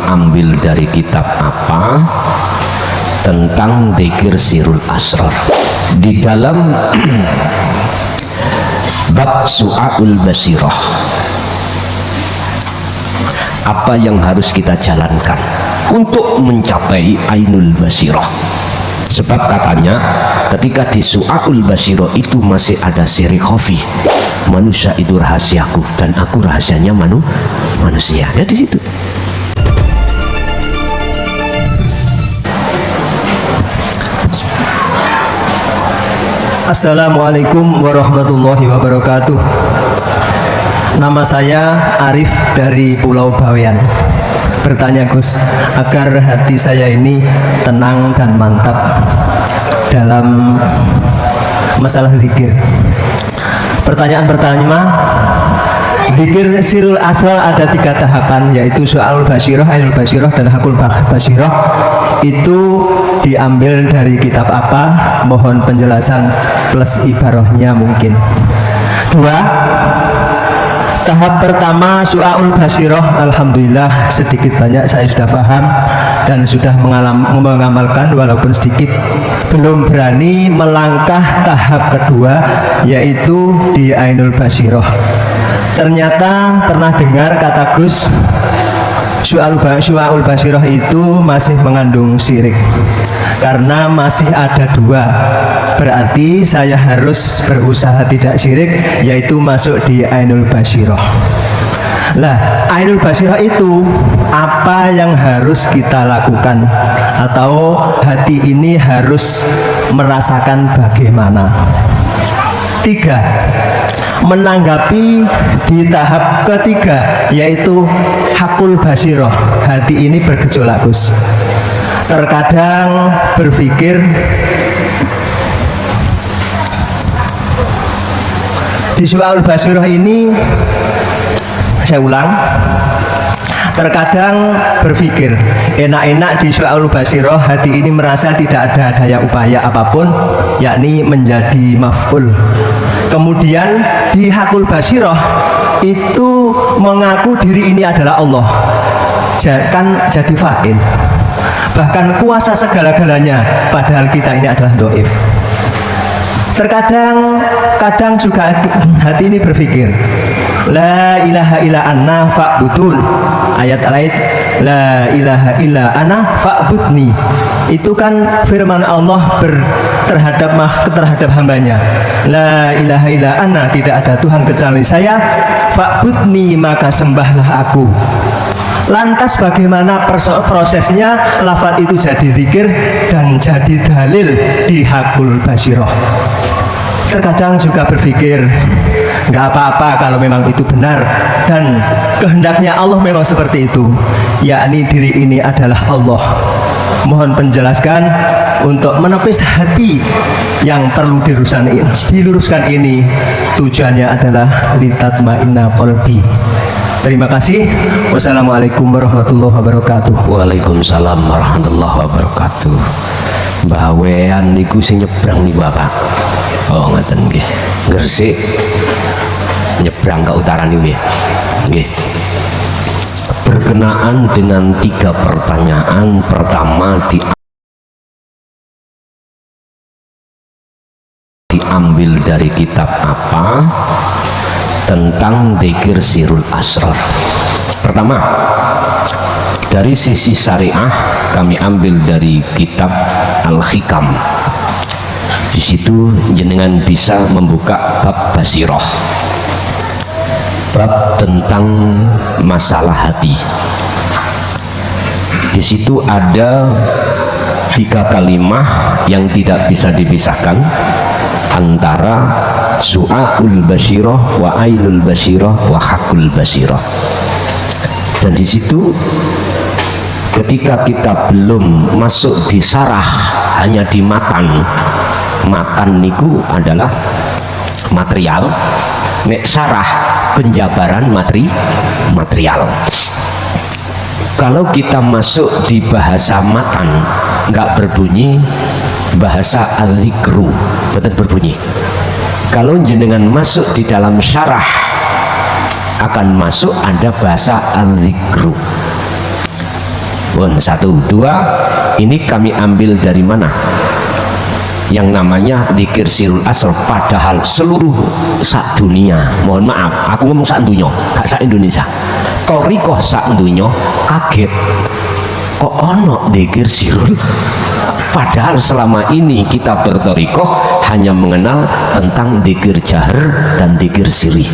ambil dari kitab apa? Tentang dzikir sirul asrar. Di dalam bab su'aul basirah, apa yang harus kita jalankan untuk mencapai ainul basirah. Sebab katanya ketika di su'aul basirah itu masih ada siri khafi, manusia itu rahasiaku dan aku rahasianya manusia. Ya di situ. Assalamualaikum warahmatullahi wabarakatuh. Nama saya Arif dari Pulau Bawean. Bertanya Gus, agar hati saya ini tenang dan mantap dalam masalah zikir. Pertanyaan pertama, zikir sirul asrar ada 3 tahapan, yaitu soal basirah, ainul basirah, dan hakul basirah. Itu diambil dari kitab apa? Mohon penjelasan plus ibarahnya mungkin. 2. Tahap pertama su'aul basirah, alhamdulillah sedikit banyak saya sudah paham dan sudah mengamalkan walaupun sedikit. Belum berani melangkah tahap kedua, yaitu di ainul basirah. Ternyata pernah dengar kata Gus, su'aul basirah itu masih mengandung syirik karena masih ada 2. Berarti saya harus berusaha tidak syirik, yaitu masuk di ainul basirah. Lah, ainul basirah itu apa yang harus kita lakukan, atau hati ini harus merasakan bagaimana? 3. Menanggapi di tahap ketiga, yaitu hakul basirah. Hati ini bergejolak Gus. Terkadang berpikir, di su'aul basirah ini, saya ulang, terkadang berpikir enak-enak di su'aul basirah, hati ini merasa tidak ada daya upaya apapun, yakni menjadi maf'ul. Kemudian di hakul basirah itu mengaku diri ini adalah Allah, kan jadi fa'il, bahkan kuasa segala-galanya, padahal kita ini adalah dhaif. Kadang juga hati ini berpikir, la ilaha illa anna fa'budun. Ayat lain, la ilaha illa ana fa'budni. Itu kan firman Allah terhadap hambanya. La ilaha illa ana, tidak ada Tuhan kecuali saya. Fa'budni, maka sembahlah aku. Lantas bagaimana prosesnya lafaz itu jadi zikir dan jadi dalil di hakul basirah? Terkadang juga berpikir, nggak apa-apa kalau memang itu benar dan kehendaknya Allah memang seperti itu, yakni diri ini adalah Allah. Mohon penjelaskan untuk menepis hati yang perlu diluruskan ini. Tujuannya adalah litatma'inna qalbi. Terima kasih. Wassalamualaikum warahmatullahi wabarakatuh. Waalaikumsalam warahmatullahi wabarakatuh. Bawean niku sing nyebrang nih Bapak. Oh ngaten nggih. Gresik nyebrang ke utara niku nggih. Berkenaan dengan 3 pertanyaan. Pertama, diambil dari kitab apa? Tentang dzikir sirul asrar. Pertama, dari sisi syariah kami ambil dari kitab Al-Hikam. Di situ jenengan bisa membuka bab basirah, bab tentang masalah hati. Di situ ada 3 kalimat yang tidak bisa dipisahkan antara su'aul basirah wa ainul basirah wa hakul basirah. Dan di situ ketika kita belum masuk di sarah, hanya di matan niku adalah material, nek sarah penjabaran material. Kalau kita masuk di bahasa matan nggak berbunyi, bahasa al-zikru betul berbunyi. Kalau jenengan masuk di dalam syarah akan masuk ada bahasa al-zikru. Satu, dua, ini kami ambil dari mana? Yang namanya dzikir sirul asr, padahal seluruh sak dunia, mohon maaf aku ngomong sak dunia gak sak Indonesia, torikoh sak dunia kaget kok ono dzikir sirul, padahal selama ini kita bertorikoh hanya mengenal tentang dzikir jahar dan dzikir sirri.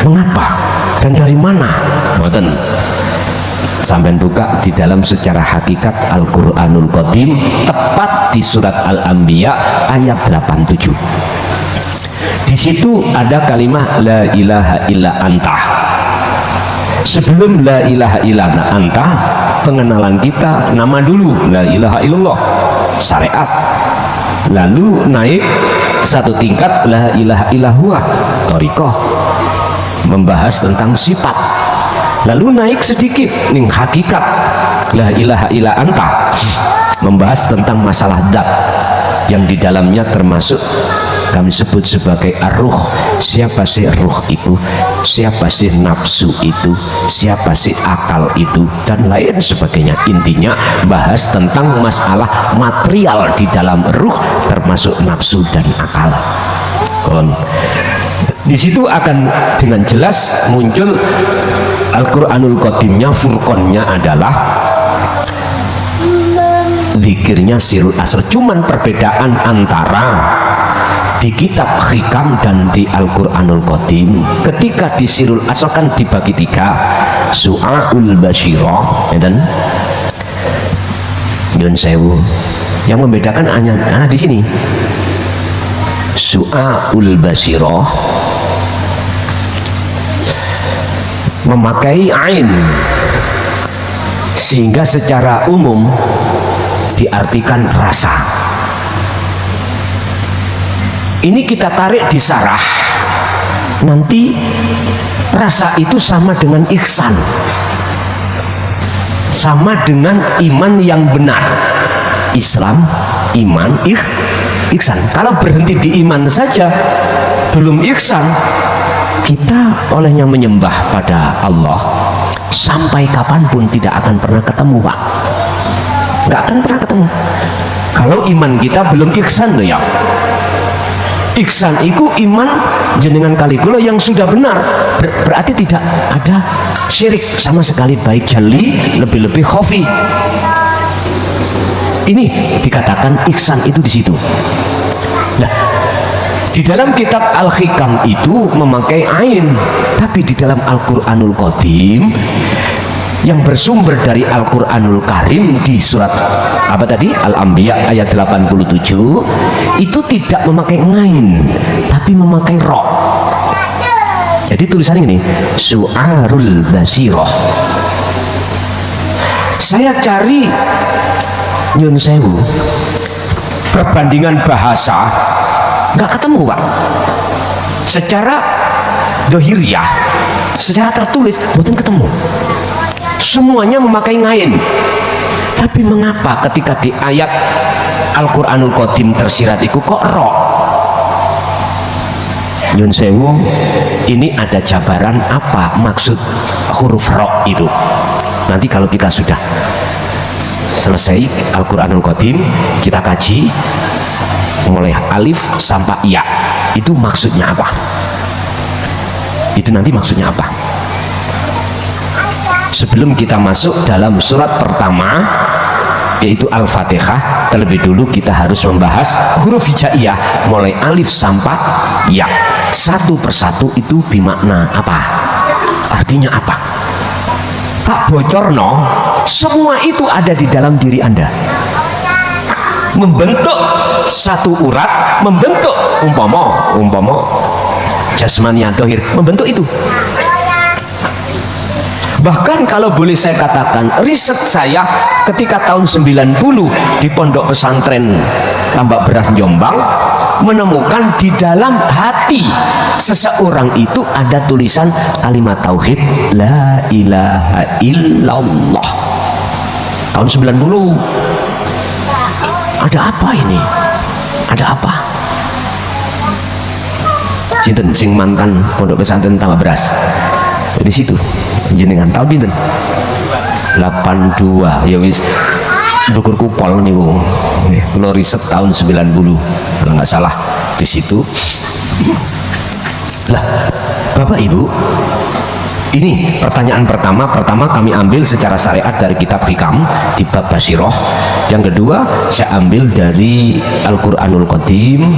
Mengapa dan dari mana? Ngoten sampai buka di dalam secara hakikat Al-Quranul Qadim, tepat di surat Al-Anbiya ayat 87. Di situ ada kalimat la ilaha illa anta. Sebelum la ilaha illa anta, pengenalan kita nama dulu la ilaha illallah, syariat. Lalu naik satu tingkat la ilaha illa huwa, thariqah, membahas tentang sifat. Lalu naik sedikit ning hakikat la ilaha illa anta, membahas tentang masalah dat yang di dalamnya termasuk kami sebut sebagai ar-ruh. Siapa sih ruh itu, siapa sih nafsu itu, siapa sih akal itu, dan lain sebagainya. Intinya bahas tentang masalah material di dalam ruh, termasuk nafsu dan akal. Di situ akan dengan jelas muncul Al-Quranul Qadimnya, furqonnya adalah zikirnya sirul asr. Cuman perbedaan antara di kitab Hikam dan di Al-Quranul Qadim, ketika di sirul asr kan dibagi tiga, su'aul basyirah dan yun sewu. Yang membedakan hanya di sini. Su'aul basyirah memakai ain, sehingga secara umum diartikan rasa. Ini kita tarik di sarah, nanti rasa itu sama dengan ihsan, sama dengan iman yang benar. Islam, iman, ihsan. Kalau berhenti di iman saja belum ihsan, kita olehnya menyembah pada Allah sampai kapanpun tidak akan pernah ketemu, Pak. Nggak akan pernah ketemu kalau iman kita belum ihsan loh ya. Ihsan itu iman jenengan kaligula yang sudah benar, berarti tidak ada syirik sama sekali, baik jali lebih-lebih khafi. Ini dikatakan ihsan itu di situ. Nah, di dalam kitab Al-Hikam itu memakai ain, tapi di dalam Al-Quranul Qadim yang bersumber dari Al-Quranul Karim di surat apa tadi? Al-Anbiya ayat 87 itu tidak memakai ngain, tapi memakai ro. Jadi tulisannya ini su'arul basirah. Saya cari nyun sewu perbandingan bahasa, nggak ketemu, Pak. Secara dohiriyah, secara tertulis bukan ketemu. Semuanya memakai ngain. Tapi mengapa ketika di ayat Al-Quranul Qadim tersirat itu kok ro? Nyun sewu, ini ada jabaran apa maksud huruf ro itu. Nanti kalau kita sudah selesai Al-Quranul Qadim, kita kaji mulai alif sampai ya, itu maksudnya apa? Itu nanti maksudnya apa? Sebelum kita masuk dalam surat pertama yaitu Al-Fatihah, terlebih dulu kita harus membahas huruf hijaiyah mulai alif sampai ya, satu persatu itu bermakna apa, artinya apa. Tak bocorno, semua itu ada di dalam diri Anda, membentuk satu urat, membentuk umpama jasmani dohir, membentuk itu. Bahkan kalau boleh saya katakan, riset saya ketika tahun 90 di pondok pesantren Tambak Beras Jombang menemukan di dalam hati seseorang itu ada tulisan kalimat tauhid la ilaha illallah. Tahun 90. Ada apa ini? Ada apa? Sinten sing mantan pondok pesantren Tambak Beras di situ jenengan tahu pinten? 82 ya wis dukur kupol niku lo riset tahun 90 kalau nggak salah di situ lah. Bapak Ibu, ini pertanyaan pertama kami ambil secara syariat dari kitab Hikam di bab Basiroh. Yang kedua saya ambil dari Al-Quranul Qadim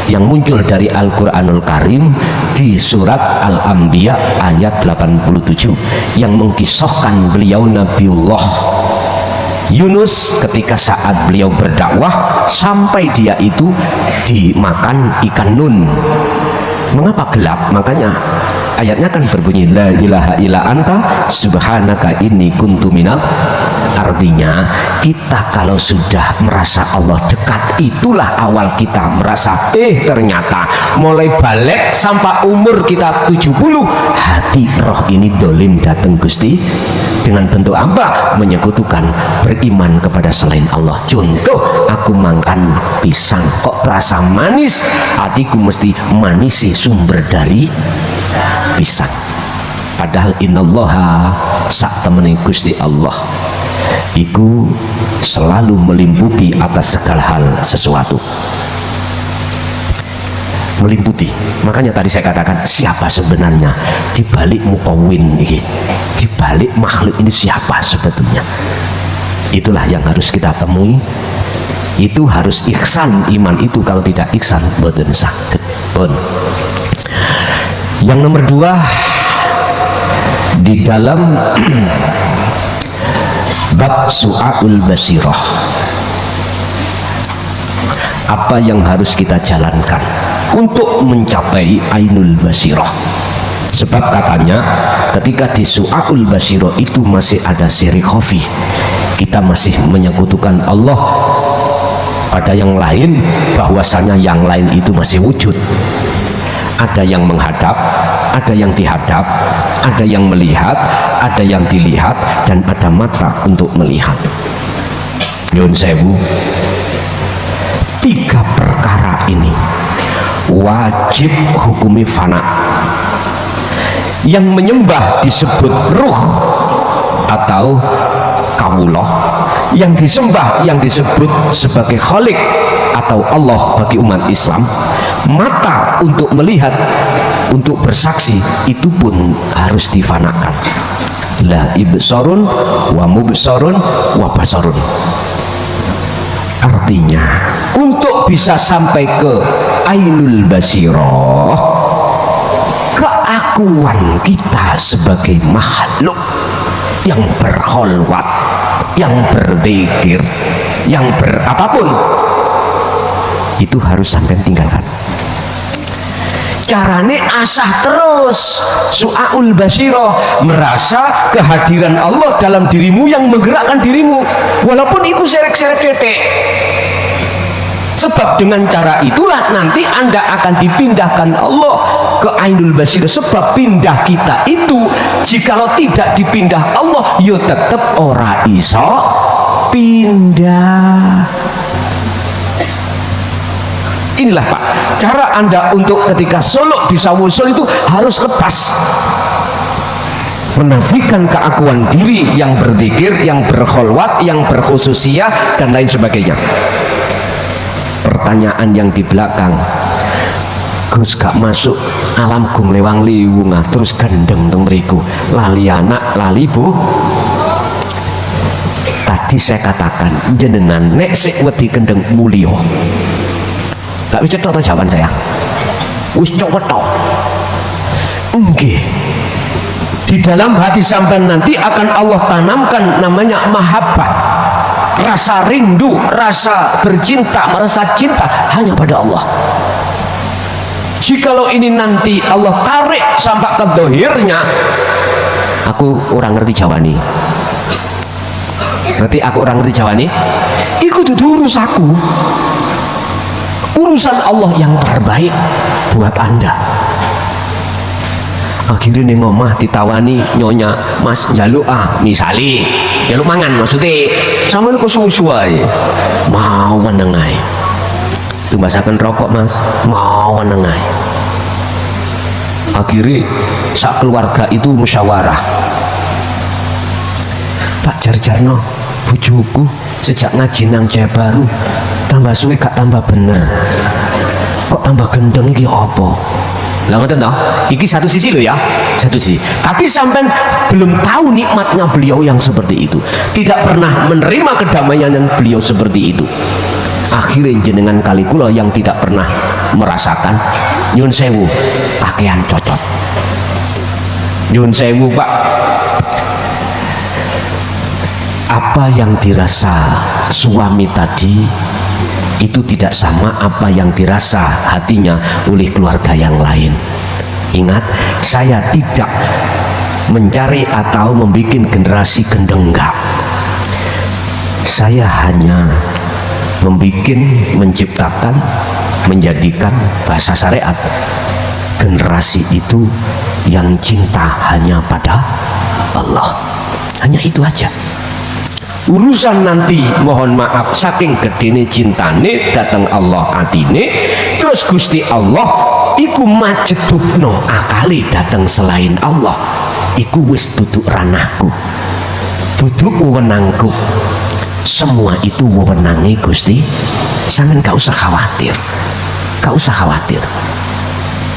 yang muncul dari Al-Quranul Karim di surat Al-Anbiya ayat 87 yang mengkisahkan beliau Nabiullah Yunus ketika saat beliau berdakwah sampai dia itu dimakan ikan nun. Mengapa gelap? Makanya ayatnya kan berbunyi la ilaha illa anta subhanaka inni kuntu minal. Artinya kita kalau sudah merasa Allah dekat, itulah awal kita merasa ternyata mulai balik sampai umur kita 70 hati roh ini dolim datang Gusti dengan bentuk apa? Menyekutukan, beriman kepada selain Allah. Contoh, aku makan pisang kok terasa manis, hatiku mesti manisi sumber dari pisang. Padahal innallaha sak temene Gusti Allah iku selalu melimputi atas segala hal sesuatu, melimputi. Makanya tadi saya katakan siapa sebenarnya di balik mukawin ini, di balik makhluk ini siapa sebetulnya. Itulah yang harus kita temui. Itu harus ihsan iman itu, kalau tidak ihsan boten saged pun. Yang nomor 2 di dalam bab Su'aul Basirah, apa yang harus kita jalankan untuk mencapai Ainul Basirah. Sebab katanya ketika di Su'aul Basirah itu masih ada syirik khafi, kita masih menyekutukan Allah pada yang lain, bahwasanya yang lain itu masih wujud. Ada yang menghadap, ada yang dihadap, ada yang melihat, ada yang dilihat, dan ada mata untuk melihat. Nyun sewu, 3 perkara ini wajib hukumi fana. Yang menyembah disebut ruh atau kawuloh, yang disembah yang disebut sebagai khalik atau Allah bagi umat Islam. Mata untuk melihat, untuk bersaksi, itu pun harus difanakan. La ibsarun wa mubsarun wa basarun. Artinya untuk bisa sampai ke Ainul Basirah, keakuan kita sebagai makhluk yang berkholwat, yang berzikir, yang berapapun, itu harus sampai tinggalkan. Carane asah terus Su'aul Basirah, merasa kehadiran Allah dalam dirimu yang menggerakkan dirimu, walaupun itu serek-serek tetek. Sebab dengan cara itulah nanti Anda akan dipindahkan Allah ke Ainul Basirah. Sebab pindah kita itu, jikalau tidak dipindah Allah, yo tetep ora iso pindah. Inilah Pak, cara Anda untuk ketika suluk bisa wusul itu harus lepas, menafikan keakuan diri yang berzikir, yang berkholwat, yang berkhususiyah, dan lain sebagainya. Pertanyaan yang di belakang, Gus gak masuk alam gum lewang liwung terus gendeng teng mriku, lali anak lali bu. Tadi saya katakan jenengan nek sik wedi gendeng mulya. Gak bisa tahu jawaban saya. Wis cowok. Nggih. Di dalam hati sampean nanti akan Allah tanamkan namanya mahabbah. Rasa rindu, rasa bercinta, merasa cinta hanya pada Allah. Jikalau ini nanti Allah tarik sampai ke dohirnya, aku orang ngerti jawani. Berarti aku orang ngerti jawani. Iku dudu urus aku. Urusan Allah yang terbaik buat Anda. Akhirnya nih ngomah ditawani nyonya, Mas jaluk misali jaluk mangan maksudnya sama lu suai mau menengai itu masakan rokok Mas, mau menengai. Akhirnya sak keluarga itu musyawarah, tak jar-jarno bojoku sejak ngaji nang Jaya Baru tambah suwe gak tambah bener, kok tambah gendeng iki apa? Lah ngoten toh, iki satu sisi loh ya, satu sisi. Tapi sampai belum tahu nikmatnya beliau yang seperti itu, tidak pernah menerima kedamaian yang beliau seperti itu. Akhirnya jenengan kali kula yang tidak pernah merasakan, nyun sewu pakaian cocok, nyun sewu Pak, apa yang dirasa suami tadi itu tidak sama apa yang dirasa hatinya oleh keluarga yang lain. Ingat, saya tidak mencari atau membuat generasi gendeng, enggak. Saya hanya menciptakan, menjadikan bahasa syariat generasi itu yang cinta hanya pada Allah, hanya itu aja. Urusan nanti mohon maaf saking gedene cintane datang Allah atine, terus Gusti Allah iku majedukno akali datang selain Allah, iku wis duduk ranahku, duduk wewenangku. Semua itu wewenange Gusti, sampean gak usah khawatir, gak usah khawatir.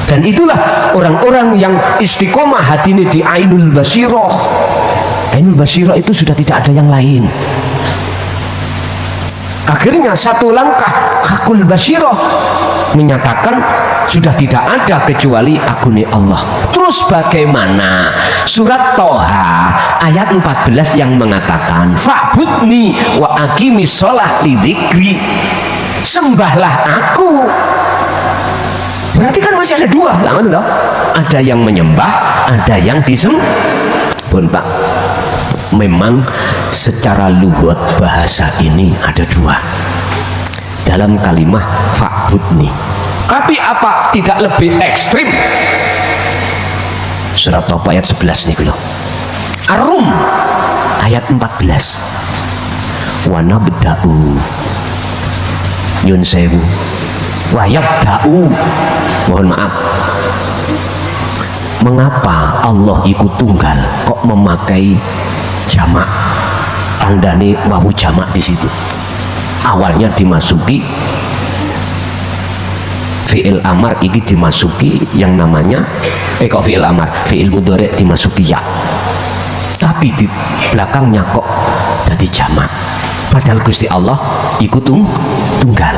Dan itulah orang-orang yang istiqomah hatine di Ainul Basiroh. Ainul Basiroh itu sudah tidak ada yang lain. Akhirnya satu langkah Hakul Basiroh menyatakan sudah tidak ada kecuali agune Allah. Terus bagaimana? Surat Toha ayat 14 yang mengatakan fa'budni wa aqimis sholah lidzikri, sembahlah aku. Berarti kan masih ada dua, ada yang menyembah, ada yang disembah. Pun Pak, memang secara lugat bahasa ini ada dua dalam kalimat fa'budni. Tapi apa tidak lebih ekstrim? Surat Toba ayat 11 nih loh. Ar-Rum ayat 14. Wa nabda'u nyun sewu wa yabda'u, mohon maaf, mengapa Allah ikut tunggal kok memakai jamak, tandane wawu jamak di situ. Awalnya dimasuki fi'il amar, ini dimasuki yang namanya kok fi'il amar, fi'il mudhari dimasuki ya, tapi di belakangnya kok jadi jamak, padahal Gusti Allah ikut tunggal.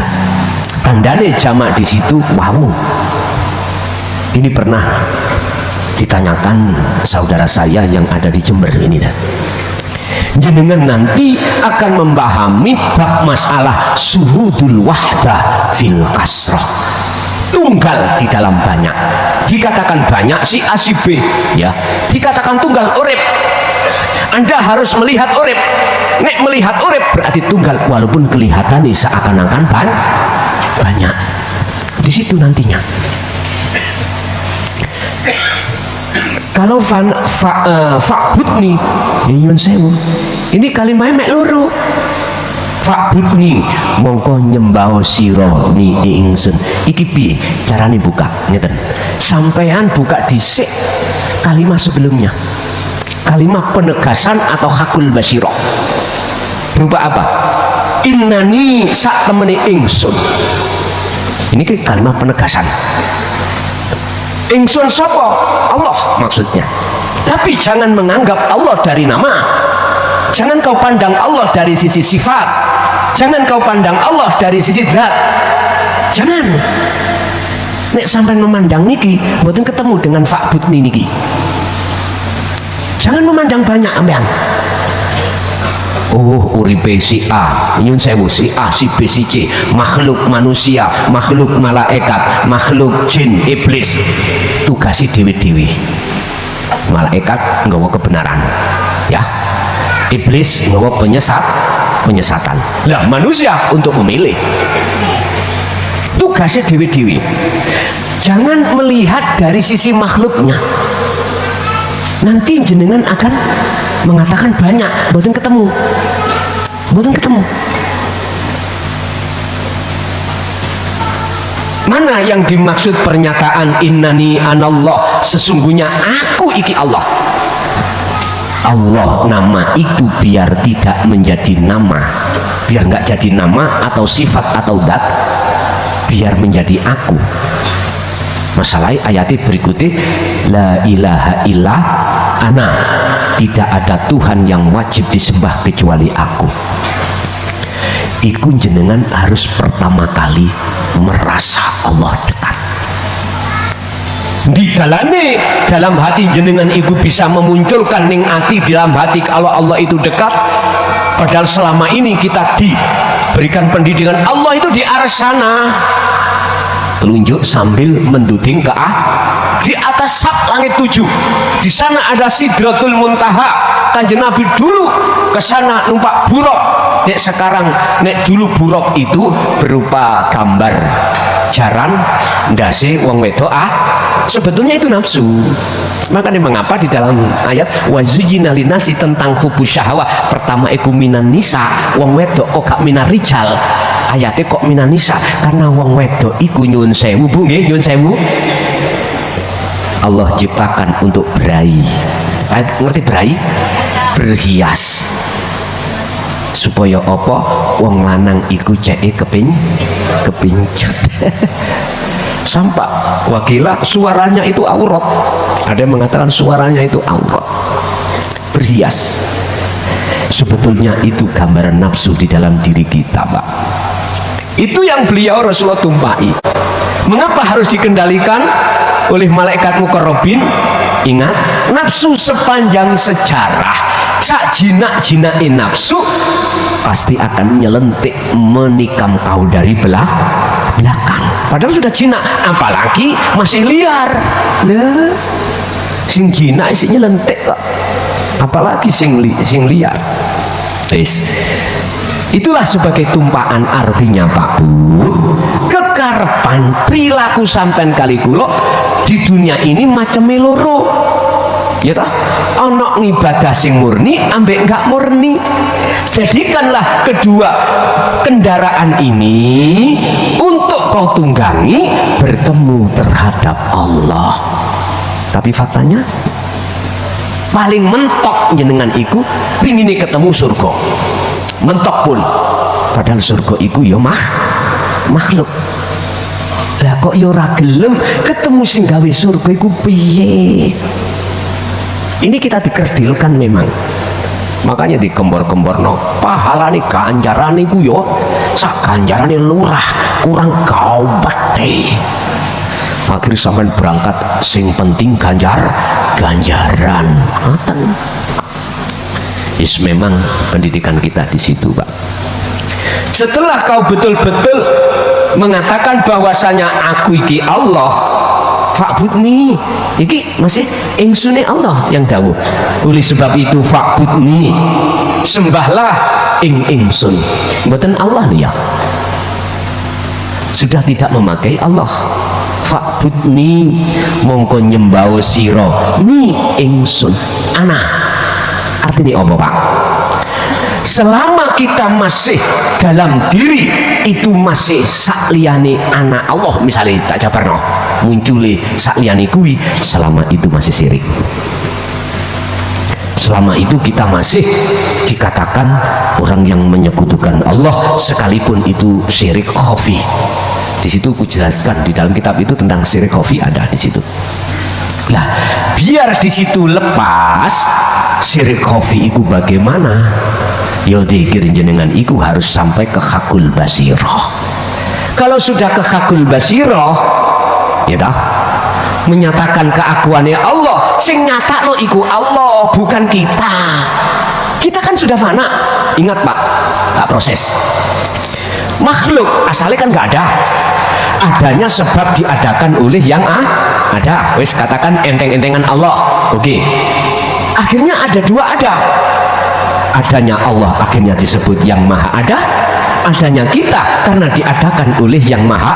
Tandane jamak di situ wawu. Ini pernah ditanyakan saudara saya yang ada di Jember ini, dan jenengan nanti akan memahami bab masalah suhudul wahdah fil kasroh, tunggal di dalam banyak. Dikatakan banyak si A si B, ya, dikatakan tunggal urip, Anda harus melihat urip. Nek melihat urip berarti tunggal, walaupun kelihatan seakan-akan banyak. Di situ nantinya. Kalau fa'budni nyun sewu, ini kalimatnya mek loro. Fa'budni mongko nyembah sira ni ingsun. Iki piye carane buka? Ngeten. Sampean buka dhisik kalimat sebelumnya. Kalimat penegasan atau hakul basirah. Berupa apa? Innani sak temene ingsun. Ini kalimat penegasan. Ingsun sapa? Allah maksudnya. Tapi jangan menganggap Allah dari nama. Jangan kau pandang Allah dari sisi sifat. Jangan kau pandang Allah dari sisi zat. Jangan. Nek sampai memandang niki, mboten ketemu dengan fa'budni niki. Jangan memandang banyak ambean. Oh, uripe si A, nyun sewu si A, si B, si C, makhluk manusia, makhluk malaikat, makhluk jin, iblis. Tugasi dewi-dewi. Malaikat nggawa kebenaran, ya. Iblis nggawa penyesatan. Lah manusia untuk memilih. Tugasnya dewi-dewi. Jangan melihat dari sisi makhluknya. Nanti jenengan akan mengatakan banyak, boten ketemu. Mana yang dimaksud pernyataan innani anallah, sesungguhnya aku iki Allah? Allah nama itu biar tidak menjadi nama, biar nggak jadi nama atau sifat atau dat, biar menjadi aku. Masalah ayatnya berikutnya, la ilaha illa ana, tidak ada Tuhan yang wajib disembah kecuali aku. Iku jenengan harus pertama kali merasa Allah dekat. Di dalam hati jenengan iku bisa memunculkan ning ati dalam hati kalau Allah itu dekat. Padahal selama ini kita diberikan pendidikan Allah itu di arah sana, telunjuk sambil menduding ke di atas sak langit 7. Di sana ada Sidratul Muntaha. Kanjeng Nabi dulu ke sana numpak buruk. Nek sekarang nek dulu buruk itu berupa gambar jaran ndase wong wedok sebetulnya itu nafsu. Makanya mengapa di dalam ayat wazujina linasi tentang hubus syahwat pertama iku minan nisa, wong wedok kok gak minan rijal. Ayatnya kok minan nisa karena wong wedok iku nyun sewu bu nggih, nyun sewu Allah ciptakan untuk berai. Ngerti berai? Berhias. Supaya apa? Wong lanang iku ceke kepincut. Sampak wakila suaranya itu aurat. Ada yang mengatakan suaranya itu aurat. Berhias. Sebetulnya itu gambaran nafsu di dalam diri kita, Pak. Itu yang beliau Rasulullah tumpai. Mengapa harus dikendalikan oleh malaikat mukarrabin? Ingat, nafsu sepanjang sejarah sak jinak-jinakin nafsu pasti akan nyelentik menikam kau dari belakang. Padahal sudah jinak, apalagi masih liar. Nah, sing jinak sing nyelentik kok, apalagi sing liar. Itulah sebagai tumpaan artinya Pak Bu, kekarepan perilaku sampean kali kula di dunia ini macam loro. Ya toh, ana ngibadah sing murni ambek enggak murni. Jadikanlah kedua kendaraan ini untuk kau tunggangi bertemu terhadap Allah. Tapi faktanya paling mentok jenengan iku pingine ketemu surga. Mentok pun padahal surga iku ya makhluk. Lah kok ya ora gelem ketemu sing gawe surga iku piye? Ini kita dikerdilkan memang. Makanya dikembor-kemborno pahalane ganjarane iku ya sak ganjarane lurah kurang gaubate. Akhirnya sampean berangkat sing penting ganjaran. Ngoten. Memang pendidikan kita di situ, Pak. Setelah kau betul-betul mengatakan bahwasanya aku iki Allah, fa'budni, iki masih ingsune Allah yang dawuh. Oleh sebab itu fa'budni, sembahlah ingsun, mboten Allah liya. Sudah tidak memakai Allah. Fa'budni, mongko nyembah sira ni ingsun. Ana artinya apa Pak? Selama kita masih dalam diri itu masih sakliyane anak Allah, misalnya tak jabarno munculi sakliyane kuwi, selama itu masih syirik. Selama itu kita masih dikatakan orang yang menyekutukan Allah, sekalipun itu syirik khafi. Di situ ku jelaskan di dalam kitab itu tentang syirik khafi, ada di situ. Lah, biar di situ lepas syirik khafi itu bagaimana? Ya dikir jenengan itu harus sampai ke hakul basirah. Kalau sudah ke hakul basirah, ya dah menyatakan keakuannya Allah, sing nyatakno iku Allah, bukan kita. Kita kan sudah fana. Ingat Pak, tak proses. Makhluk asalnya kan nggak ada. Adanya sebab diadakan oleh yang ada. Wes katakan enteng-entengan Allah. Oke. Akhirnya ada dua ada. Adanya Allah akhirnya disebut yang maha ada, adanya kita karena diadakan oleh yang maha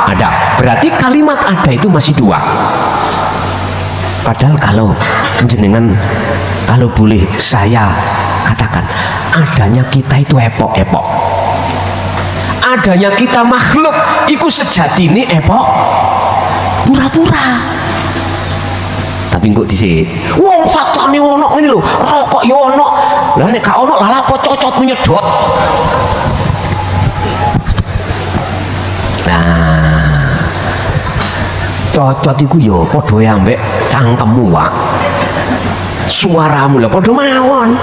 ada. Berarti kalimat ada itu masih dua. Padahal kalau jenengan, kalau boleh saya katakan, adanya kita itu epok-epok, adanya kita makhluk itu sejati ini epok, pura-pura. tapi kok dhisik wong faktane ono ngene lho rokok ya ono lah nek gak ono lah apa cocot menyedot. Nah cocot iku ya padha ambek cangkemmu Pak, suaramu lah padha mawon.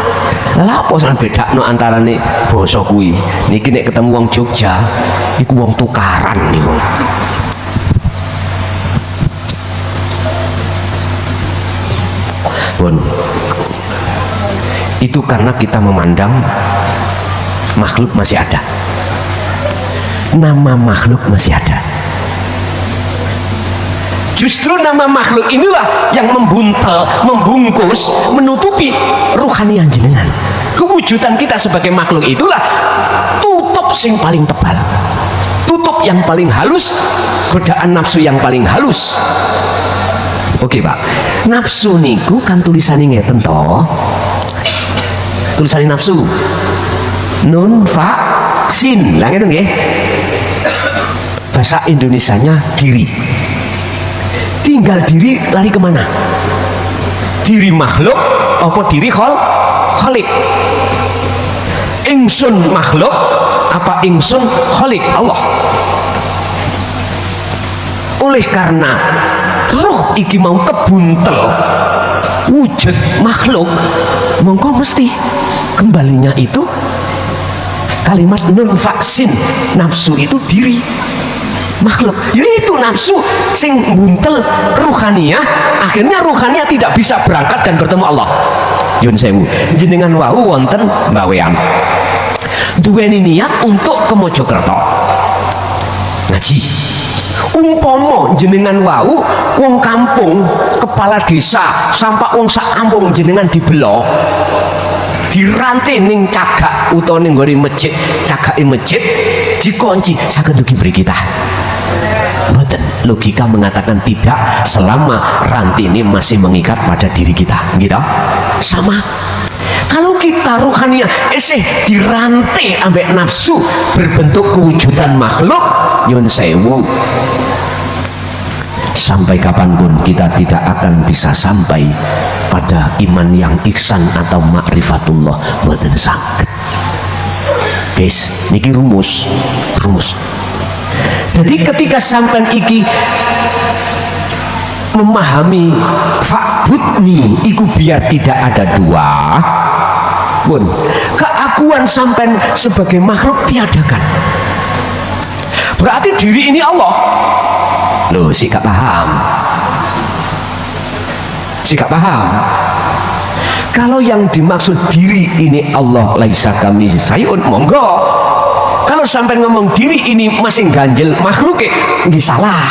Lah apa sampeyan bedakno antarane basa kuwi niki nek ketemu wong Jogja iku wong tukaran niku. Pun itu karena kita memandang makhluk masih ada, nama makhluk masih ada. Justru nama makhluk inilah yang membuntel, membungkus, menutupi ruhani jenengan. Kewujudan kita sebagai makhluk itulah tutup sing paling tebal, tutup yang paling halus, godaan nafsu yang paling halus. Oke Pak, nafsu niku kan tulisannya ngeten toh, tulisannya nafsu nun fa sin lah ngeten nggih. Bahasa Indonesianya diri. Tinggal diri lari kemana? Diri makhluk apa diri khalik? Ingsun makhluk apa ingsun khalik Allah? Oleh karena ruh iki mau kebuntel wujud makhluk, mongko mesti kembalinya itu kalimat nun vaksin, nafsu itu diri makhluk, yaitu nafsu sing buntel ruhaniyah, akhirnya ruhaniyah tidak bisa berangkat dan bertemu Allah. Yun sewu jenengan wau wonten bawean duweni niat untuk ke Mojokerto ngaji, umpomo jenengan wau wong kampung kepala desa sampai wong sak kampung jenengan dibelo dirantai ning cagak utawa ning nggone masjid, cagake masjid dikunci saged dugi beri kita. Betul, logika mengatakan tidak selama rantai ini masih mengikat pada diri kita, gitu. Sama kalau kita ruhaniah dirantai ambek nafsu berbentuk kewujudan makhluk, nyun sewu, sampai kapanpun kita tidak akan bisa sampai pada iman yang ihsan atau ma'rifatullah. Mboten saged. Guys, niki rumus. Jadi ketika sampai iki memahami fa'budni iku biar tidak ada dua pun, keakuan sampai sebagai makhluk tiadakan. Berarti diri ini Allah. Loh, si gak paham. Kalau yang dimaksud diri ini Allah, laisa kami sayun, monggo. Kalau sampai ngomong diri ini masih ganjel makhluk, nggih salah.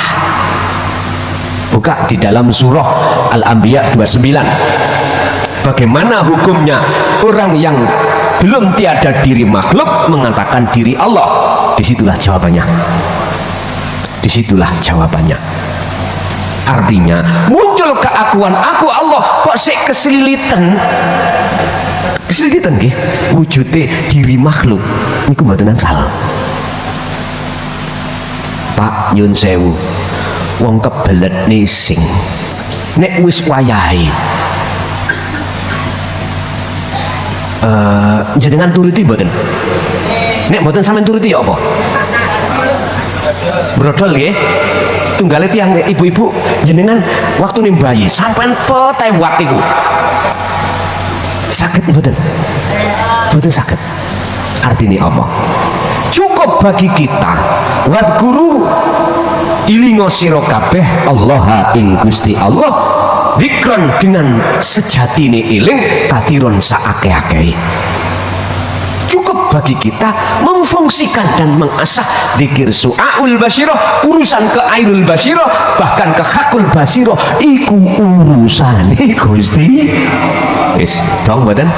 Buka di dalam surah Al-Anbiya 29. Bagaimana hukumnya orang yang belum tiada diri makhluk mengatakan diri Allah? Disitulah jawabannya. Artinya muncul keakuan aku Allah kok sik keselilitan nggih wujude diri makhluk niku mboten angsal. Pak nyun sewu, wong kebelet nising nek wis wayahe jenengan turuti mboten? Nek mboten sampean turuti ya apa? Brodol nggih. Tunggale tiang ibu-ibu jenengan waktu nih bayi sampai petewat iku sakit mboten sakit. Artinya apa? Cukup bagi kita wadguru ilingo sira kabeh Allah ing Gusti Allah dikron dengan sejatine iling katiron saake-ake. Cukup bagi kita memfungsikan dan mengasah dzikir su'aul basirah, urusan ke ainul basirah, bahkan ke hakul basirah iku urusane Gusti. Wis dong mboten,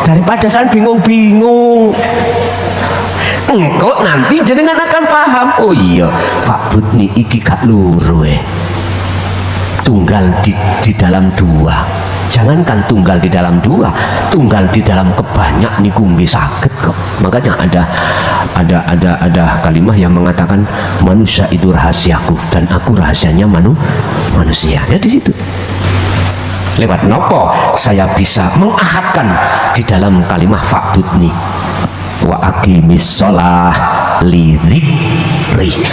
daripada saya bingung-bingung engkau nanti jenengan akan paham. Oh iya, Pak Budni iki gak luru tunggal di dalam dua. Jangankan tunggal di dalam dua, tunggal di dalam kebanyak niku nggih saged kok. Makanya ada kalimat yang mengatakan manusia itu rahasiaku dan aku rahasianya manusia. Ya di situ. Lewat nopo saya bisa mengakadkan di dalam kalimat fa'budni wa aqimis sholah li dzikri.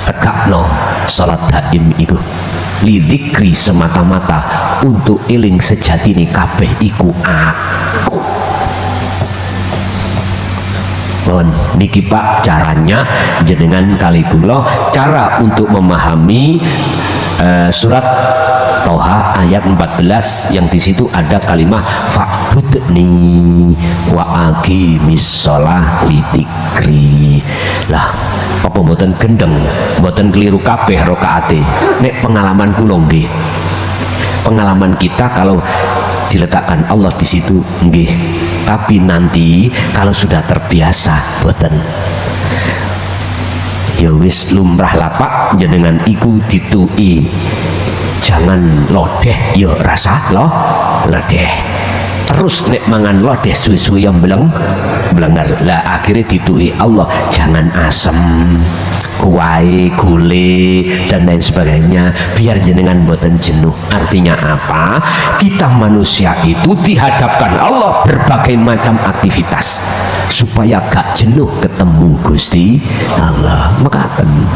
Tegakno salat daim iku li dzikri semata-mata untuk eling sejatine kabeh iku aku. Niki Pak caranya jenengan kali kula cara untuk memahami surat Toha ayat 14 yang di situ ada kalimat fa'budni wa aqimis sholah li dzikri. Lah apa mboten gendeng, mboten keliru kabeh rakaate. Nek pengalaman kula nggih. Pengalaman kita kalau diletakkan Allah di situ nggih. Tapi nanti kalau sudah terbiasa boten ya wis lumrah lapak jenengan iku ditui jangan lodeh ya rasa lodeh terus nek mangan lodeh suwe-suwe yang belengar lah akhirnya ditui Allah jangan asem kuai, gule dan lain sebagainya biar jenengan boten jenuh. Artinya apa? Kita manusia itu dihadapkan Allah berbagai macam aktivitas supaya gak jenuh ketemu Gusti Allah. Mekaten